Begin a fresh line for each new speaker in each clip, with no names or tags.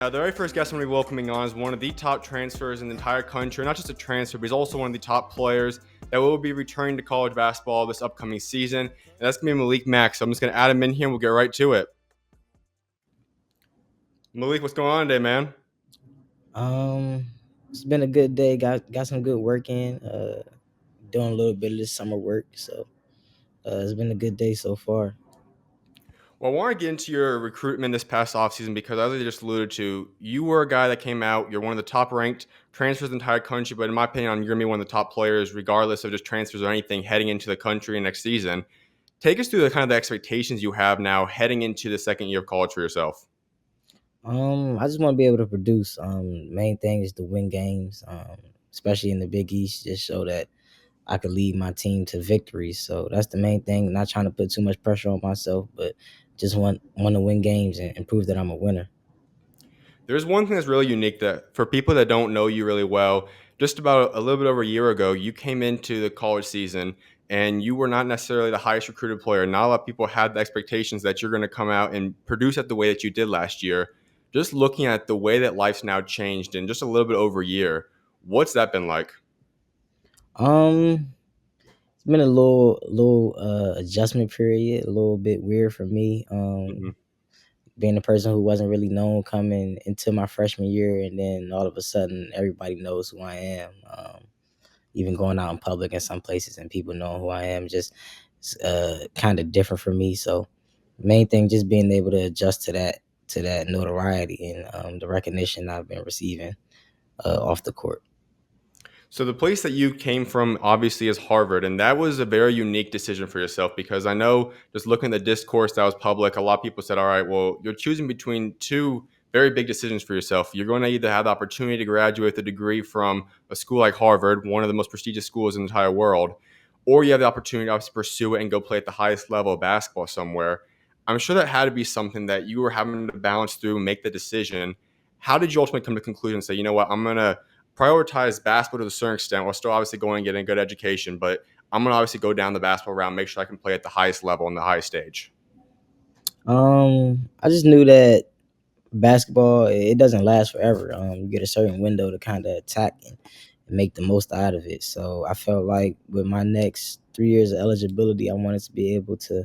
The very first guest I'm going to be welcoming on is one of the top transfers in the entire country. Not just a transfer, but he's also one of the top players that will be returning to college basketball this upcoming season. And that's going to be Malik Mack. So I'm just going to add him in here and we'll get right to it. Malik, what's going on today, man?
Um, it's been a good day. Got some good work in. Doing a little bit of this summer work, so it's been a good day so far.
Well, I want to get into your recruitment this past offseason because, as I just alluded to, you were a guy that came out. You're one of the top ranked transfers in the entire country. But in my opinion, you're going to be one of the top players, regardless of just transfers or anything, heading into the country next season. Take us through the kind of the expectations you have now heading into the second year of college for yourself.
I just want to be able to produce. Main thing is to win games. Especially in the Big East, just so that I could lead my team to victory. So that's the main thing. Not trying to put too much pressure on myself, but just want to win games and prove that I'm a winner.
There's one thing that's really unique that for people that don't know you really well, just about a little bit over a year ago, you came into the college season and you were not necessarily the highest recruited player. Not a lot of people had the expectations that you're going to come out and produce at the way that you did last year. Just looking at the way that life's now changed in just a little bit over a year, what's that been like?
Um, it's been a little adjustment period, a little bit weird for me.
Mhm.
Being a person who wasn't really known coming into my freshman year, and then all of a sudden everybody knows who I am. Even going out in public in some places and people knowing who I am, just kind of different for me. So main thing, just being able to adjust to that notoriety and the recognition I've been receiving off the court.
So the place that you came from obviously is Harvard, and that was a very unique decision for yourself because I know just looking at the discourse that was public, a lot of people said, "All right, well, you're choosing between two very big decisions for yourself. You're going to either have the opportunity to graduate with a degree from a school like Harvard, one of the most prestigious schools in the entire world, or you have the opportunity to obviously pursue it and go play at the highest level of basketball somewhere." I'm sure that had to be something that you were having to balance through, make the decision. How did you ultimately come to the conclusion and say, you know what, I'm going to prioritize basketball to a certain extent while still obviously going and getting a good education, but I'm going to obviously go down the basketball route, make sure I can play at the highest level and the highest stage?
I just knew that basketball, it doesn't last forever. You get a certain window to kind of attack and make the most out of it. So I felt like with my next 3 years of eligibility, I wanted to be able to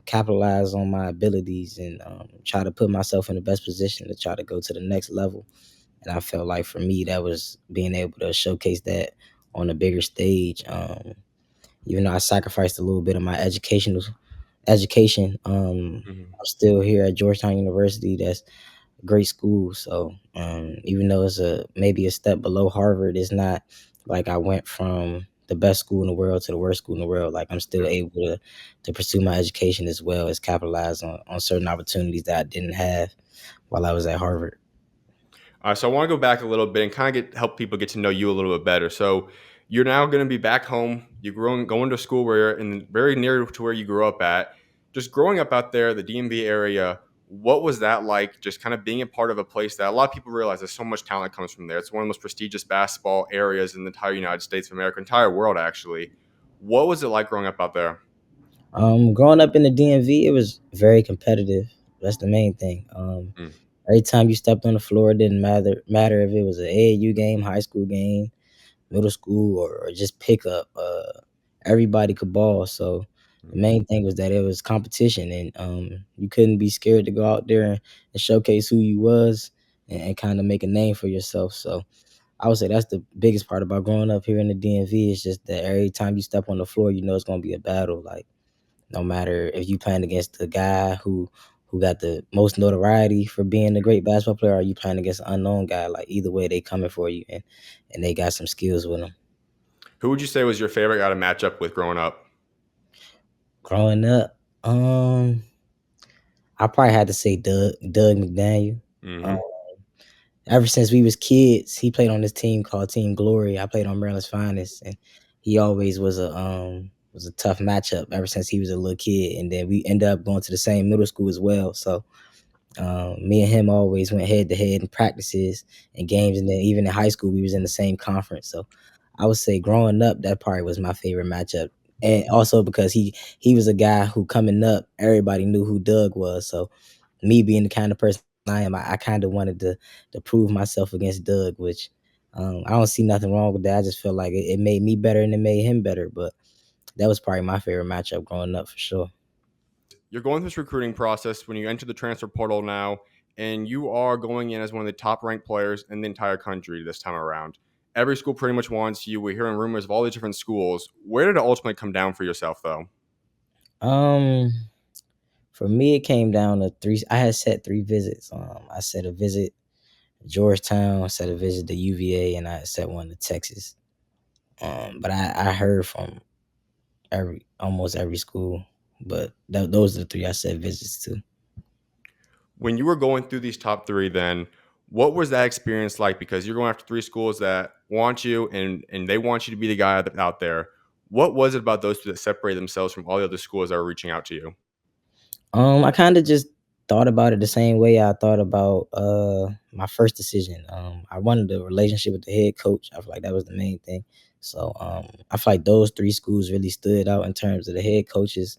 capitalize on my abilities and try to put myself in the best position to try to go to the next level. And I felt like for me, that was being able to showcase that on a bigger stage. Even though I sacrificed a little bit of my education,
Mhm.
I'm still here at Georgetown University. That's a great school. So even though it's maybe a step below Harvard, it's not like I went from the best school in the world to the worst school in the world. Like I'm still able to pursue my education as well as capitalize on certain opportunities that I didn't have while I was at Harvard.
So I want to go back a little bit and kind of help people get to know you a little bit better. So you're now going to be back home. You're going to school where you're in very near to where you grew up at. Just growing up out there, the DMV area, what was that like? Just kind of being a part of a place that a lot of people realize there's so much talent comes from there. It's one of the most prestigious basketball areas in the entire United States of America, entire world actually. What was it like growing up out there?
Growing up in the DMV, it was very competitive. That's the main thing.
Mm.
Every time you stepped on the floor, it didn't matter if it was an AAU game, high school game, middle school, or just pickup. Everybody could ball. So the main thing was that it was competition, and you couldn't be scared to go out there and showcase who you was and kind of make a name for yourself. So I would say that's the biggest part about growing up here in the DMV is just that every time you step on the floor, you know it's gonna be a battle. Like no matter if you playing against the guy who got the most notoriety for being a great basketball player, or you playing against an unknown guy. Like either way, they coming for you, and they got some skills with them.
Who would you say was your favorite guy to match up with growing up?
Growing up, I probably had to say Doug McDaniel. Um,
Hmm.
ever since we was kids, he played on this team called Team Glory. I played on Maryland's Finest, and he always was a tough matchup ever since he was a little kid. And then we ended up going to the same middle school as well. So me and him always went head to head in practices and games, and then even in high school we was in the same conference. So I would say growing up, that probably was my favorite matchup, and also because he was a guy who coming up, everybody knew who Doug was. So me being the kind of person I am. I kind of wanted to prove myself against Doug, which I don't see nothing wrong with that. I just feel like it made me better and it made him better. But that was probably my favorite matchup growing up for sure.
You're going through this recruiting process when you enter the transfer portal now, and you are going in as one of the top ranked players in the entire country this time around. Every school pretty much wants you. We're hearing rumors of all these different schools. Where did it ultimately come down for yourself, though?
Um, for me, it came down to three. I had set three visits. I set a visit to Georgetown, I set a visit to UVA, and I set one to Texas. But I heard from almost every school, but those are the three I set visits to.
When you were going through these top three, then what was that experience like? Because you're going after three schools that want you and they want you to be the guy out there. What was it about those two that separate themselves from all the other schools that were reaching out to you?
I kind of just thought about it the same way I thought about my first decision. I wanted a relationship with the head coach. I feel like that was the main thing. So I feel like those three schools really stood out in terms of the head coaches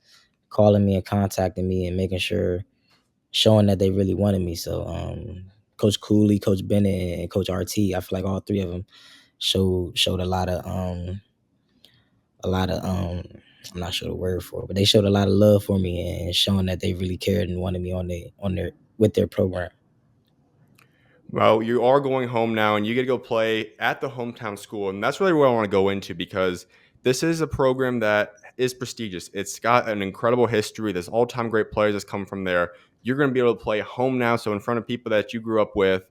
calling me and contacting me and making sure, showing that they really wanted me. So Coach Cooley, Coach Bennett, and Coach RT, I feel like all three of them showed a lot of I'm not sure the word for it, but they showed a lot of love for me and showing that they really cared and wanted me on their with their program.
Well, you are going home now and you get to go play at the hometown school. And that's really what I want to go into because this is a program that is prestigious. It's got an incredible history. There's all time great players that's come from there. You're going to be able to play home now. So, in front of people that you grew up with,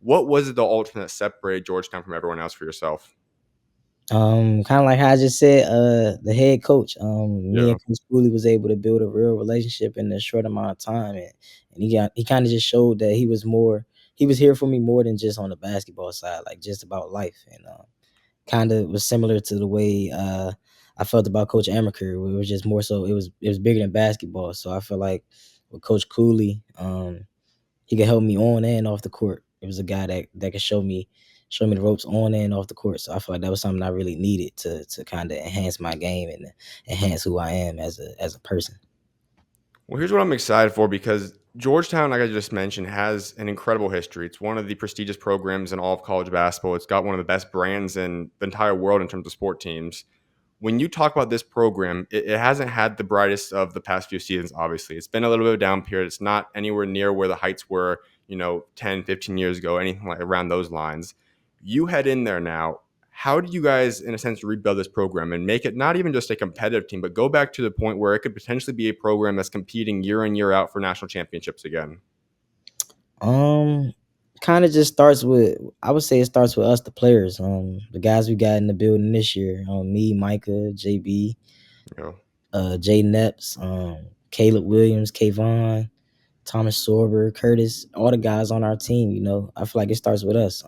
what was it the ultimate that separated Georgetown from everyone else for yourself?
Kind of like how I just said, the head coach, me
Yeah,
and Coach Cooley was able to build a real relationship in a short amount of time, and he kind of just showed that he was here for me more than just on the basketball side, like just about life, and kind of was similar to the way I felt about Coach Amaker. It was just more so it was bigger than basketball. So I feel like with Coach Cooley, he could help me on and off the court. It was a guy that could show me the ropes on and off the court. So I feel like that was something I really needed to kind of enhance my game and enhance who I am as a person.
well, here's what I'm excited for because Georgetown, like I just mentioned, has an incredible history. It's one of the prestigious programs in all of college basketball. It's got one of the best brands in the entire world in terms of sport teams. When you talk about this program, it hasn't had the brightest of the past few seasons, obviously. It's been a little bit of a down period. It's not anywhere near where the heights were, 10, 15 years ago, anything like around those lines. You head in there now. How do you guys, in a sense, rebuild this program and make it not even just a competitive team, but go back to the point where it could potentially be a program that's competing year in, year out for national championships again?
Um, Kind of just starts with, I would say it starts with us, the players, the guys we got in the building this year, me, Micah, JB,
You know,
Jay Neps, Caleb Williams, Kayvon, Thomas Sorber, Curtis, all the guys on our team. I feel like it starts with us.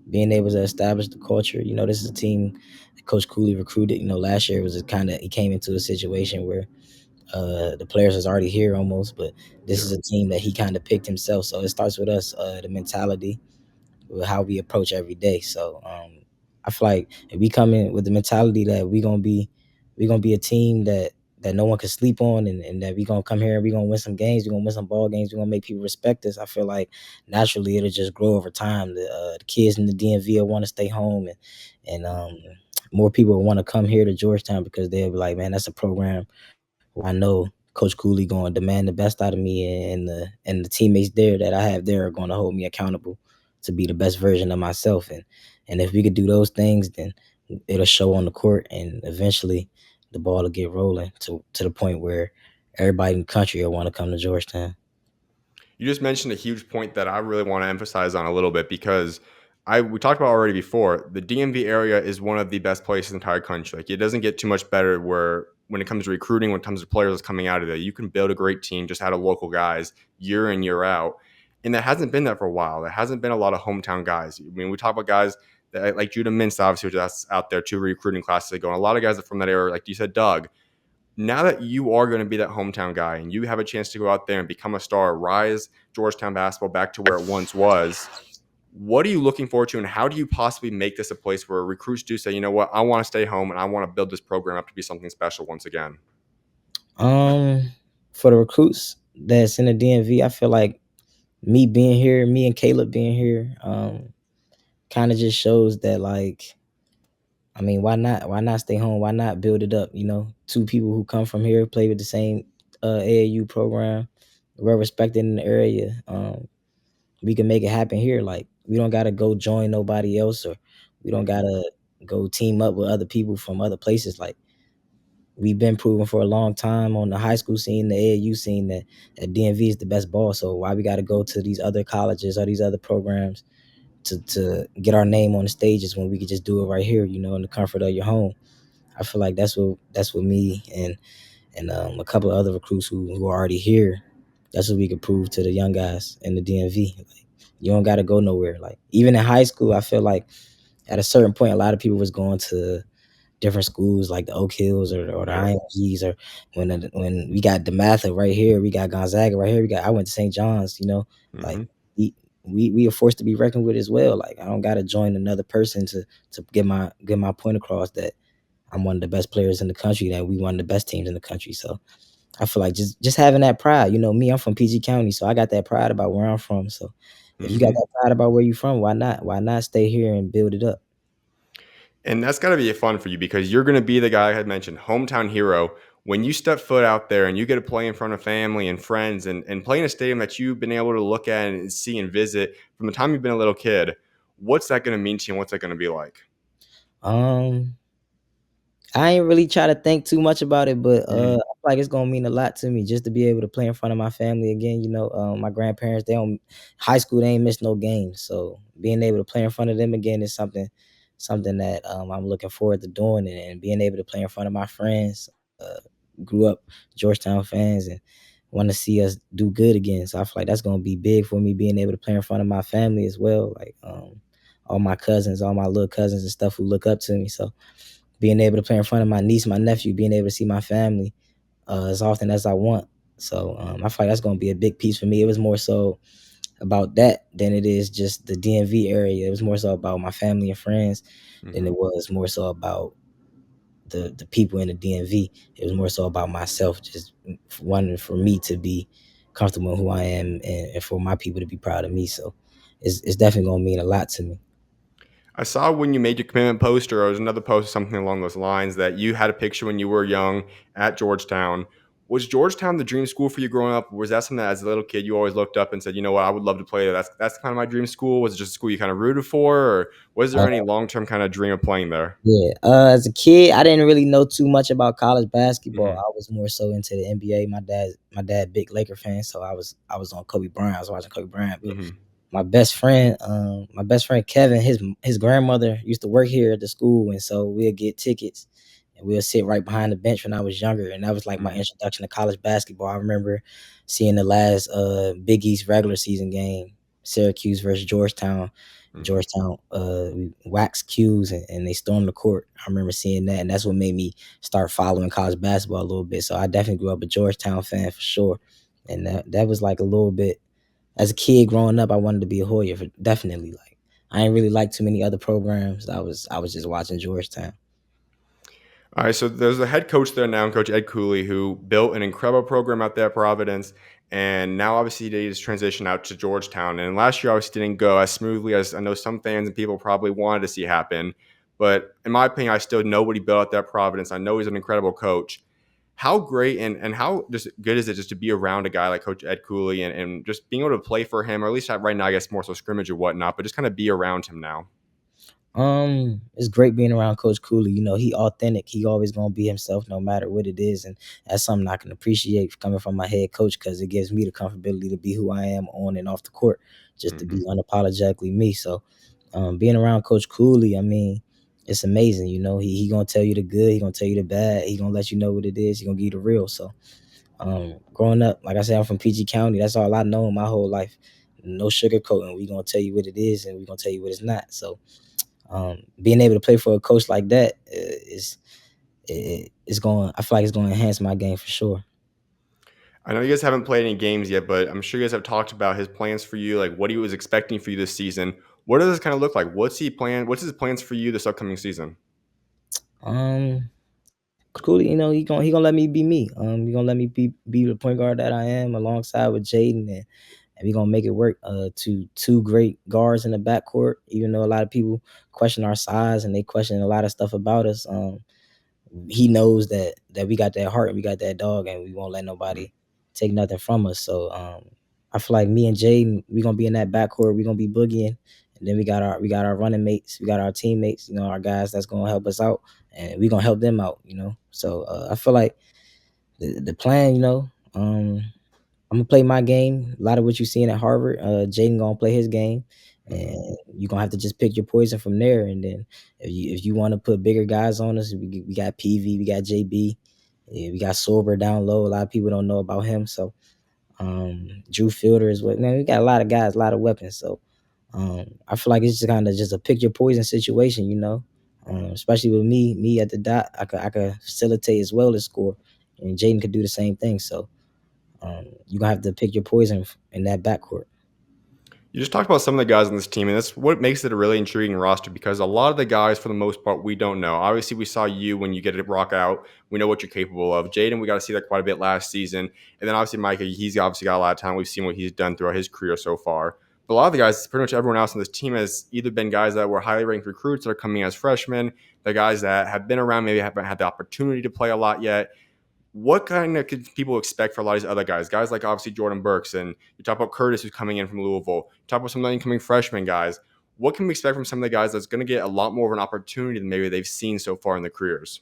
Being able to establish the culture. This is a team that Coach Cooley recruited. Last year was he came into a situation where the players was already here almost, but this is
yeah.
a team that he kind of picked himself. So it starts with us, the mentality, with how we approach every day. So I feel like if we come in with the mentality that we gonna be a team that no one can sleep on, and that we gonna come here and we gonna win some games, we gonna win some ball games, we gonna make people respect us. I feel like naturally it'll just grow over time. The kids in the DMV will want to stay home, and more people will want to come here to Georgetown because they'll be like, man, that's a program I know Coach Cooley going to demand the best out of me, and the teammates there that I have there are going to hold me accountable to be the best version of myself. And if we could do those things, then it'll show on the court, and eventually the ball will get rolling to the point where everybody in the country will want to come to Georgetown.
You just mentioned a huge point that I really want to emphasize on a little bit because we talked about already before. The DMV area is one of the best places in the entire country. Like it doesn't get too much better where when it comes to recruiting, when it comes to players coming out of there, you can build a great team just out of local guys year in, year out. And that hasn't been that for a while. There hasn't been a lot of hometown guys. I mean, we talk about guys that like Judah Mintz, obviously, that's out there, two recruiting classes ago. And a lot of guys are from that area, like you said, Doug. Now that you are going to be that hometown guy and you have a chance to go out there and become a star, rise Georgetown basketball back to where it once was, what are you looking forward to and how do you possibly make this a place where recruits do say, you know what, I want to stay home and I want to build this program up to be something special once again?
Um, for the recruits that's in the DMV, I feel like me being here, me and Caleb being here, kind of just shows that, like, I mean, why not? Why not stay home? Why not build it up? You know, two people who come from here, play with the same AAU program, well respected in the area. We can make it happen here. Like, we don't gotta go join nobody else, or we don't
Hmm.
gotta go team up with other people from other places. Like, we've been proven for a long time on the high school scene, the AAU scene, that DMV is the best ball. So why we got to go to these other colleges or these other programs to get our name on the stages when we could just do it right here, you know, in the comfort of your home? I feel like that's what me and a couple of other recruits who are already here. That's what we could prove to the young guys in the DMV. Like, you don't got to go nowhere. Like, even in high school, I feel like at a certain point, a lot of people was going to different schools like the Oak Hills or the
Yep.
IMGs, or when we got DeMatha right here, we got Gonzaga right here, I went to St. John's, you know, like,
Hmm.
we we are forced to be reckoned with as well. Like, I don't gotta join another person to get my point across that I'm one of the best players in the country, that we one of the best teams in the country. So I feel like just having that pride, you know, me, I'm from PG County, so I got that pride about where I'm from. So if you got
Hmm.
that pride about where you from, why not? Why not stay here and build it up?
And that's got to be fun for you because you're going to be the guy I had mentioned, hometown hero. When you step foot out there and you get to play in front of family and friends and play in a stadium that you've been able to look at and see and visit from the time you've been a little kid, what's that going to mean to you and what's that going to be like?
Um, I ain't really try to think too much about it, but I
Hmm.
feel like it's gonna mean a lot to me just to be able to play in front of my family again. You know, my grandparents, they don't high school, they ain't miss no games, so being able to play in front of them again is something that I'm looking forward to doing, and being able to play in front of my friends. Uh, Grew up Georgetown fans and want to see us do good again. So I feel like that's gonna be big for me, being able to play in front of my family as well, like all my cousins, all my little cousins and stuff who look up to me. So being able to play in front of my niece, my nephew, being able to see my family as often as I want. So I feel like that's going to be a big piece for me. It was more so about that than it is just the DMV area. It was more so about my family and friends than
Hmm.
it was more so about the people in the DMV. It was more so about myself, just wanting for me to be comfortable in who I am, and for my people to be proud of me. So it's definitely going to mean a lot to me.
I saw when you made your commitment poster, or it was another post, something along those lines, that you had a picture when you were young at Georgetown. Was Georgetown the dream school for you growing up? Was that something that as a little kid you always looked up and said, you know what, I would love to play there. That's kind of my dream school. Was it just a school you kind of rooted for, or was there any long term kind of dream of playing there?
Yeah, as a kid, I didn't really know too much about college basketball.
Hmm.
I was more so into the NBA. My dad, big Laker fan, so I was on Kobe Bryant. I was watching Kobe Bryant. But
Hmm.
my best friend Kevin, his grandmother used to work here at the school, and so we'll get tickets, and we'll sit right behind the bench when I was younger, and that was like my
Hmm.
introduction to college basketball. I remember seeing the last Big East regular season game, Syracuse versus Georgetown.
Hmm.
Georgetown we waxed cues, and they stormed the court. I remember seeing that, and that's what made me start following college basketball a little bit. So I definitely grew up a Georgetown fan for sure, and that was like a little bit, as a kid growing up, I wanted to be a Hoya for definitely. Like, I ain't really like too many other programs. I was just watching Georgetown.
All right, so there's a head coach there now, Coach Ed Cooley, who built an incredible program out there at Providence, and now obviously he just transitioned out to Georgetown. And last year obviously didn't go as smoothly as I know some fans and people probably wanted to see happen. But in my opinion, I still know what he built out there at Providence. I know he's an incredible coach. How great and how just good is it just to be around a guy like Coach Ed Cooley and just being able to play for him, or at least right now, I guess more so scrimmage or whatnot, but just kind of be around him now.
It's great being around Coach Cooley. You know, he authentic. He always gonna be himself no matter what it is, and that's something I can appreciate coming from my head coach, because it gives me the comfortability to be who I am on and off the court, just to
Hmm.
be unapologetically me. So, being around Coach Cooley, I mean, it's amazing. You know, he gonna tell you the good, he gonna tell you the bad, he gonna let you know what it is, he gonna give you the real. So, growing up, like I said, I'm from PG County. That's all I know my whole life. No sugarcoating. We gonna tell you what it is, and we gonna tell you what it's not. So, being able to play for a coach like that is going. I feel like it's going to enhance my game for sure.
I know you guys haven't played any games yet, but I'm sure you guys have talked about his plans for you, like what he was expecting for you this season. What does this kind of look like? What's his plans for you this upcoming season?
Um, Cooley, you know, he gonna let me be me. He gonna let me be the point guard that I am, alongside with Jaden, and we gonna make it work. Two great guards in the backcourt. Even though a lot of people question our size and they question a lot of stuff about us, he knows that we got that heart and we got that dog, and we won't let
Mhm.
nobody take nothing from us. So I feel like me and Jaden, we gonna be in that backcourt. We gonna be boogieing, and then we got our running mates, we got our teammates. Our guys that's gonna help us out, and we gonna help them out. So I feel like the plan. I'm gonna play my game. A lot of what you seeing at Harvard, Jaden gonna play his game,
Mhm.
and you gonna have to just pick your poison from there. And then if you want to put bigger guys on us, we got PV, we got JB, yeah, we got Sorber down low. A lot of people don't know about him, so Drew Fielder is what man. We got a lot of guys, a lot of weapons. So I feel like it's just kind of just a pick your poison situation, especially with me at the dot. I could facilitate as well as score, and Jaden could do the same thing. So you're gonna have to pick your poison in that backcourt.
You just talked about some of the guys on this team, and that's what makes it a really intriguing roster because a lot of the guys, for the most part, we don't know. Obviously, we saw you when you get to rock out. We know what you're capable of. Jaden, we got to see that quite a bit last season. And then obviously, Micah, he's obviously got a lot of time. We've seen what he's done throughout his career so far. But a lot of the guys, pretty much everyone else on this team has either been guys that were highly ranked recruits that are coming as freshmen, the guys that have been around, maybe haven't had the opportunity to play a lot yet. What kind of could people expect for a lot of these other guys? Guys like obviously Jordan Burks, and you talk about Curtis who's coming in from Louisville. You talk about some of the incoming freshman guys. What can we expect from some of the guys that's going to get a lot more of an opportunity than maybe they've seen so far in their careers?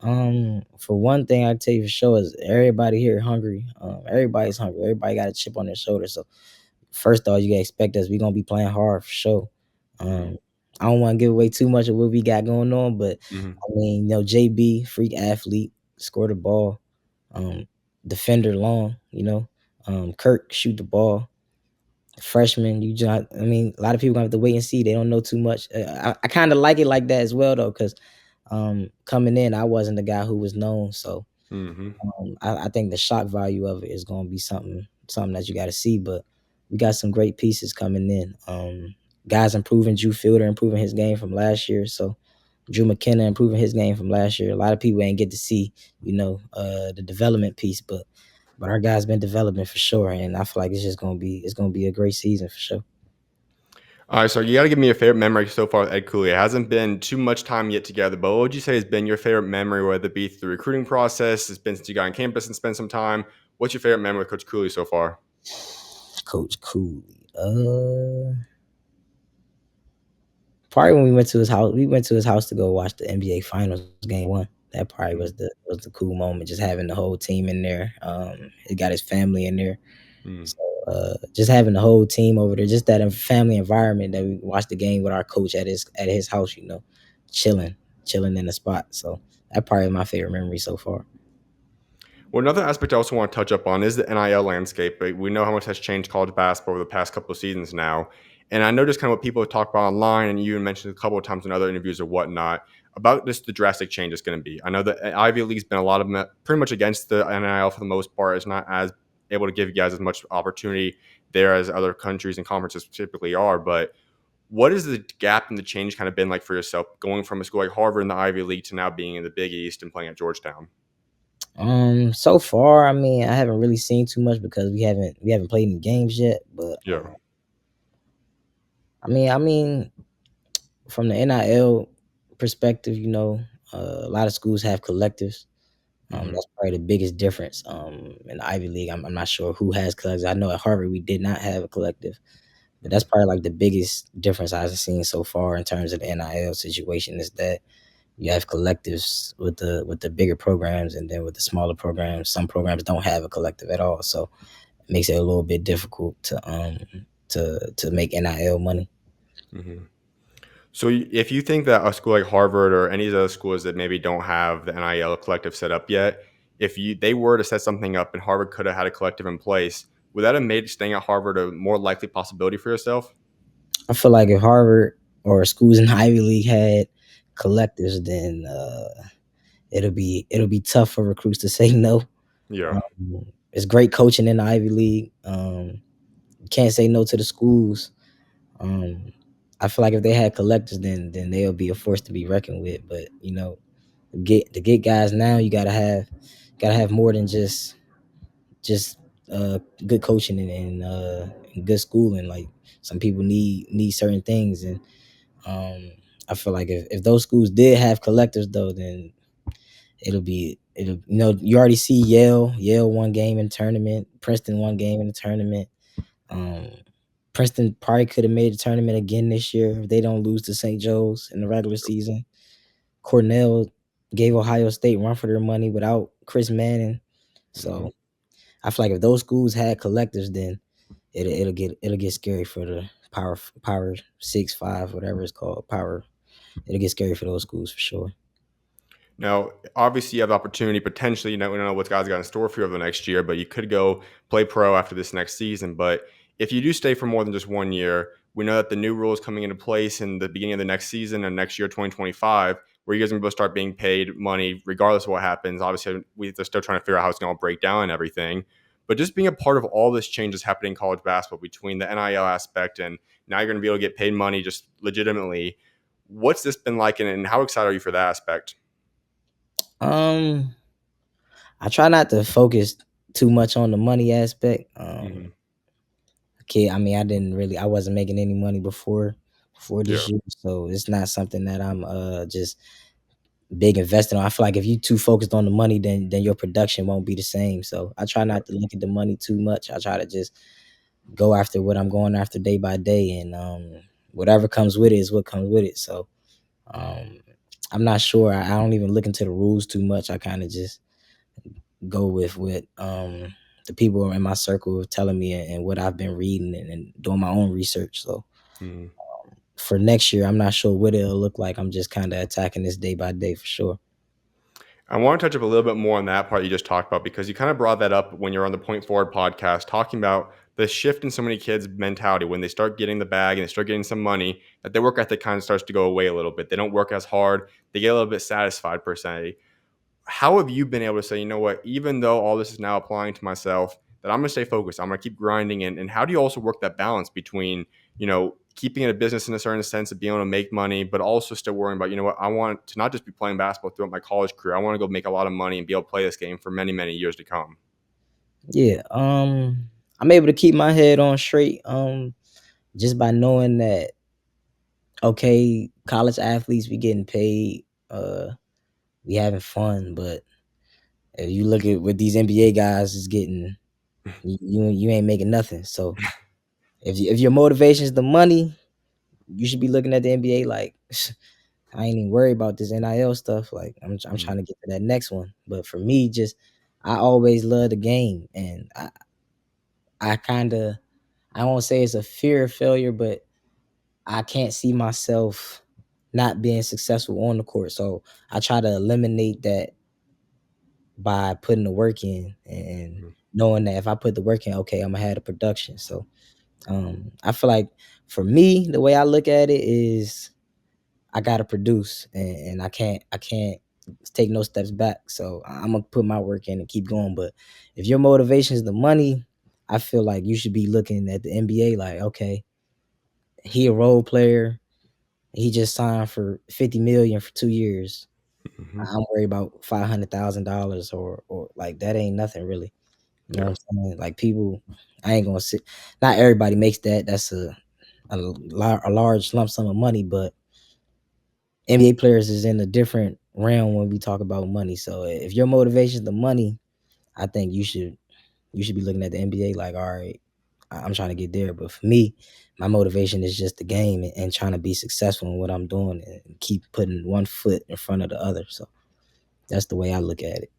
For one thing, I tell you for sure is everybody here hungry. Everybody's hungry. Everybody got a chip on their shoulder. So first off, you gotta expect us. We gonna be playing hard for sure.
Mm-hmm.
I don't want to give away too much of what we got going on, but
Mm-hmm.
I mean, JB, freak athlete, score the ball, um, defender long, Kirk shoot the ball. Freshman, you just, I mean, a lot of people gonna have to wait and see. They don't know too much. I kind of like it like that as well though, because coming in, I wasn't the guy who was known, so
Mm-hmm.
I think the shock value of it is gonna be something that you got to see. But we got some great pieces coming in. Guys improving. Drew Fielder improving his game from last year. So Drew McKenna improving his game from last year. A lot of people ain't get to see, the development piece, but our guys been developing for sure, and I feel like it's gonna be a great season for sure.
All right, so you got to give me your favorite memory so far with Ed Cooley. It hasn't been too much time yet together, but what would you say has been your favorite memory, whether it be through the recruiting process, it's been since you got on campus and spent some time? What's your favorite memory with Coach Cooley so far?
Coach Cooley. Probably when we went to his house. We went to his house to go watch the NBA Finals game one. That probably
Mm-hmm.
was the cool moment, just having the whole team in there. He got his family in there. So just having the whole team over there, just that family environment that we watched the game with our coach at his house, chilling, chilling in the spot. So that probably is my favorite memory so far.
Well, another aspect I also want to touch up on is the NIL landscape. We know how much has changed college basketball over the past couple of seasons now. And I know just kind of what people have talked about online, and you mentioned a couple of times in other interviews or whatnot, about just the drastic change it's going to be. I know the Ivy League's been a lot of pretty much against the NIL for the most part. It's not as able to give you guys as much opportunity there as other countries and conferences typically are. But what has the gap and the change kind of been like for yourself going from a school like Harvard in the Ivy League to now being in the Big East and playing at Georgetown?
So far, I mean, I haven't really seen too much because we haven't played any games yet. But
Yeah.
I mean, from the NIL perspective, a lot of schools have collectives.
Hmm.
That's probably the biggest difference. In the Ivy League, I'm not sure who has collectives. I know at Harvard we did not have a collective, but that's probably like the biggest difference I've seen so far in terms of the NIL situation is that you have collectives with the bigger programs, and then with the smaller programs, some programs don't have a collective at all. So it makes it a little bit difficult to make NIL money.
Hmm. So if you think that a school like Harvard or any of the other schools that maybe don't have the NIL collective set up yet, if they were to set something up and Harvard could have had a collective in place, would that have made staying at Harvard a more likely possibility for yourself?
I feel like if Harvard or schools in the Ivy League had collectives, then it'll be tough for recruits to say no.
Yeah.
It's great coaching in the Ivy League. You can't say no to the schools. Um, I feel like if they had collectives, then they'll be a force to be reckoned with. But to get guys now, you gotta have more than just uh, good coaching and good schooling. Like some people need certain things, and um, I feel like if those schools did have collectors though, then it'll you already see Yale one game in the tournament, Princeton one game in the tournament. Um, Princeton probably could have made the tournament again this year if they don't lose to St. Joe's in the regular season. Cornell gave Ohio State run for their money without Chris Manning.
Mhm.
So I feel like if those schools had collectors, then it'll get scary for the power 6, 5, whatever it's called. Power. It'll get scary for those schools for sure.
Now, obviously, you have the opportunity potentially. We don't know what God's got in store for you over the next year, but you could go play pro after this next season. But if you do stay for more than just 1 year, we know that the new rules coming into place in the beginning of the next season and next year, 2025, where you guys are going to start being paid money regardless of what happens. Obviously, they're still trying to figure out how it's going to break down and everything. But just being a part of all this changes happening in college basketball between the NIL aspect and now you're going to be able to get paid money just legitimately. What's this been like, and how excited are you for that aspect?
Um, I try not to focus too much on the money aspect.
Hmm.
Okay, I mean, I wasn't making any money before
Yeah.
this year, so it's not something that I'm just big investing on. I feel like if you too focused on the money, then your production won't be the same. So I try
Yeah.
not to look at the money too much. I try to just go after what I'm going after day by day, and whatever comes with it is what comes with it. So um, I'm not sure. I don't even look into the rules too much. I kind of just go with what the people in my circle are telling me and what I've been reading and doing my own research. So
Mhm.
for next year, I'm not sure what it'll look like. I'm just kind of attacking this day by day for sure.
I want to touch up a little bit more on that part you just talked about because you kind of brought that up when you're on the Point Forward podcast, talking about the shift in so many kids' mentality when they start getting the bag and they start getting some money, that their work ethic kind of starts to go away a little bit. They don't work as hard. They get a little bit satisfied per se. How have you been able to say, you know what, even though all this is now applying to myself, that I'm going to stay focused, I'm going to keep grinding? And how do you also work that balance between, keeping it a business in a certain sense of being able to make money, but also still worrying about, you know what, I want to not just be playing basketball throughout my college career. I want to go make a lot of money and be able to play this game for many, many years to come.
Yeah, I'm able to keep my head on straight just by knowing that okay, college athletes be getting paid, we having fun, but if you look at what these NBA guys is getting, you ain't making nothing. So if your motivation is the money, you should be looking at the NBA like I ain't even worried about this NIL stuff. Like I'm
Mhm.
trying to get to that next one. But for me, just I always love the game, and I kind of I won't say it's a fear of failure, but I can't see myself not being successful on the court. So I try to eliminate that by putting the work in and
Mhm.
knowing that if I put the work in, okay, I'm gonna have the production. So I feel like for me, the way I look at it is I gotta produce, and I can't take no steps back. So I'm gonna put my work in and keep going. But if your motivation is the money, I feel like you should be looking at the NBA like, okay, he a role player. He just signed for 50 million for 2 years.
Mhm.
I'm worried about $500,000 or like that ain't nothing really. You know
Yeah.
what I'm saying? Like people, I ain't gonna sit. Not everybody makes that. That's a large lump sum of money, but NBA players is in a different realm when we talk about money. So if your motivation is the money, I think you should be looking at the NBA like, all right, I'm trying to get there. But for me, my motivation is just the game and trying to be successful in what I'm doing and keep putting one foot in front of the other. So that's the way I look at it.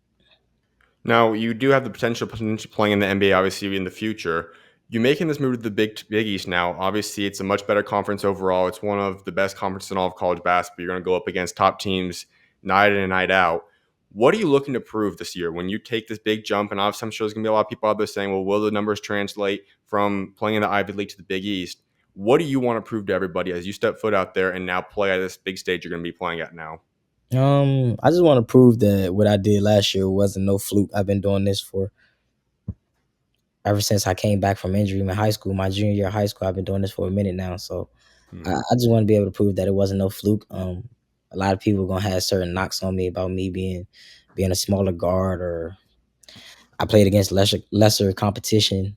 Now, you do have the potential playing in the NBA, obviously, in the future. You making this move to the Big East now. Obviously, it's a much better conference overall. It's one of the best conferences in all of college basketball. You're going to go up against top teams night in and night out. What are you looking to prove this year when you take this big jump? And obviously, I'm sure there's going to be a lot of people out there saying, well, will the numbers translate from playing in the Ivy League to the Big East? What do you want to prove to everybody as you step foot out there and now play at this big stage you're going to be playing at now?
I just want to prove that what I did last year wasn't no fluke. I've been doing this for ever since I came back from injury in high school, my junior year of high school. I've been doing this for a minute now. So I just want to be able to prove that it wasn't no fluke. A lot of people gonna have certain knocks on me about me being a smaller guard or I played against lesser competition,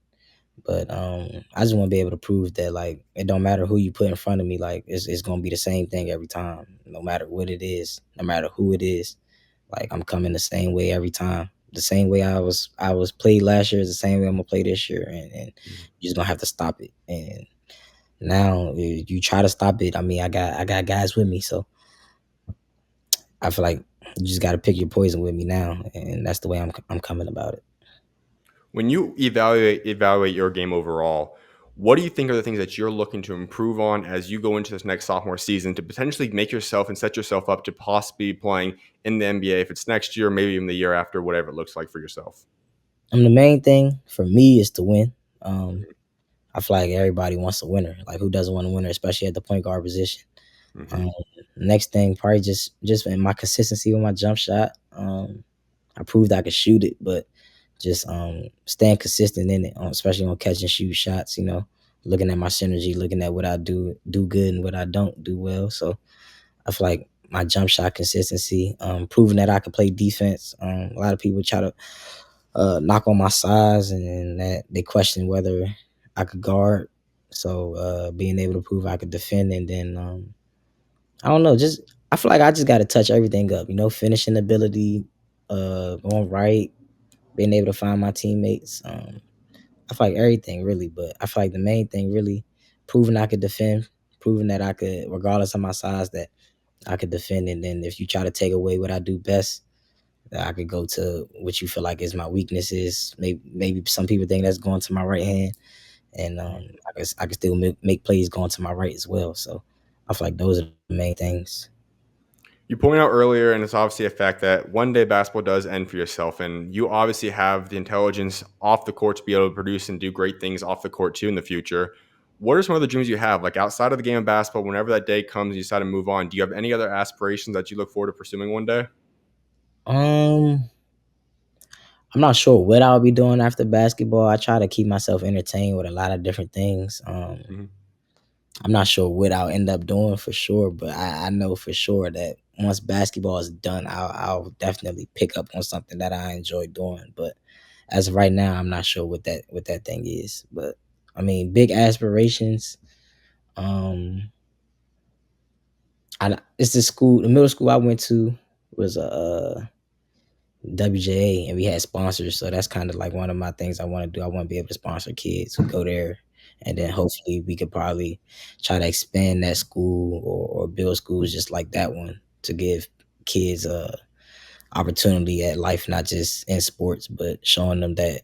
but I just want to be able to prove that like it don't matter who you put in front of me, like it's gonna be the same thing every time, no matter what it is, no matter who it is. Like I'm coming the same way every time. The same way I was played last year is the same way I'm gonna play this year, and
Mhm.
you're just gonna have to stop it. And now you try to stop it. I mean, I got guys with me, so I feel like you just got to pick your poison with me now, and that's the way I'm coming about it.
When you evaluate your game overall, what do you think are the things that you're looking to improve on as you go into this next sophomore season to potentially make yourself and set yourself up to possibly be playing in the NBA if it's next year, maybe even the year after, whatever it looks like for yourself?
The main thing for me is to win. Um,
Mhm.
I feel like everybody wants a winner. Like who doesn't want a winner, especially at the point guard position.
Mhm.
Um, Next thing, probably just in my consistency with my jump shot. I proved I could shoot it, but just staying consistent in it, especially on catch and shoot shots. Looking at my synergy, looking at what I do good and what I don't do well. So I feel like my jump shot consistency, proving that I can play defense. A lot of people try to knock on my size, and that they question whether I could guard. So being able to prove I could defend, and then I don't know, just I feel like I just got to touch everything up. Finishing ability, going right, being able to find my teammates. I feel like everything really, but I feel like the main thing really, proving I could defend, proving that I could, regardless of my size, that I could defend. And then if you try to take away what I do best, that I could go to what you feel like is my weaknesses. Maybe some people think that's going to my right hand, and I can still make plays going to my right as well. So I feel like those are the main things.
You pointed out earlier, and it's obviously a fact that one day basketball does end for yourself, and you obviously have the intelligence off the court to be able to produce and do great things off the court too in the future. What are some of the dreams you have, like outside of the game of basketball? Whenever that day comes, and you decide to move on. Do you have any other aspirations that you look forward to pursuing one day?
Um, I'm not sure what I'll be doing after basketball. I try to keep myself entertained with a lot of different things.
Mhm.
I'm not sure what I'll end up doing for sure, but I know for sure that once basketball is done, I'll definitely pick up on something that I enjoy doing. But as of right now, I'm not sure what that thing is. But I mean, big aspirations. Um, it's the middle school I went to was a WJA, and we had sponsors, so that's kind of like one of my things I want to do. I want to be able to sponsor kids who go there, and then hopefully we could probably try to expand that school, or build schools just like that one to give kids a opportunity at life, not just in sports, but showing them that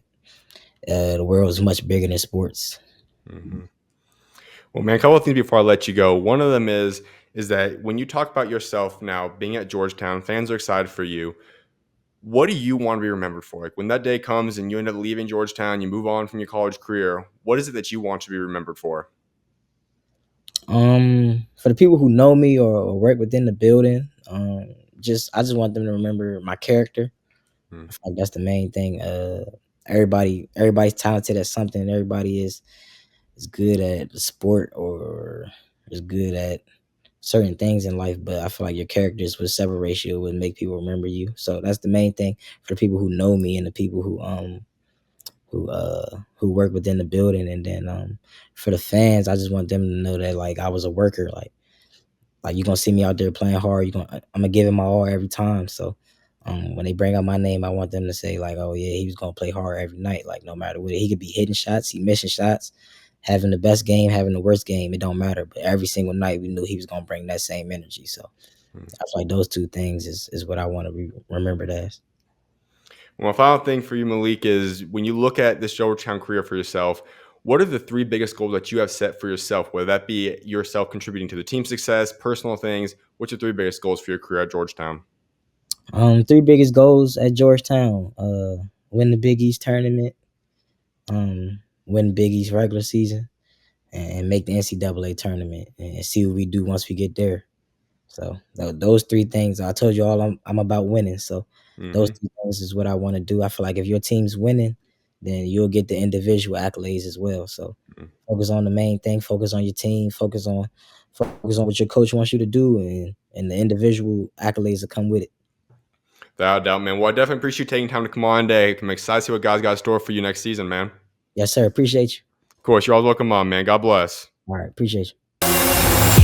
the world is much bigger than sports.
Mhm. Well, man, a couple of things before I let you go. One of them is that when you talk about yourself now being at Georgetown, fans are excited for you. What do you want to be remembered for? Like when that day comes and you end up leaving Georgetown, you move on from your college career. What is it that you want to be remembered for?
For the people who know me, or work within the building, just I just want them to remember my character.
Hmm.
I feel like that's the main thing. Everybody's talented at something. Everybody is good at the sport, or is good at certain things in life. But I feel like your characters with separation would make people remember you. So that's the main thing for the people who know me, and the people who work within the building. And then for the fans, I just want them to know that like I was a worker. Like you're gonna see me out there playing hard. I'm gonna give it my all every time. So when they bring up my name, I want them to say like, "Oh yeah, he was gonna play hard every night. Like no matter what, he could be hitting shots, he missing shots, having the best game, having the worst game. It don't matter. But every single night, we knew he was gonna bring that same energy. So
Hmm.
I feel like those two things is what I want to be remembered as.
Well, my final thing for you, Malik, is when you look at this Georgetown career for yourself, what are the three biggest goals that you have set for yourself? Whether that be yourself contributing to the team success, personal things, what's your three biggest goals for your career at Georgetown?
Three biggest goals at Georgetown: win the Big East tournament, win Big East regular season, and make the NCAA tournament, and see what we do once we get there. So those three things, I told you all, I'm about winning. So those
Hmm.
three things is what I want to do. I feel like if your team's winning, then you'll get the individual accolades as well. So focus on the main thing, focus on your team, focus on what your coach wants you to do, and the individual accolades that come with it.
Without doubt, man. Well, I definitely appreciate you taking time to come on today. I'm excited to see what guys got in store for you next season, man.
Yes, sir. Appreciate you.
Of course, you're all welcome on, man. God bless.
All right. Appreciate you.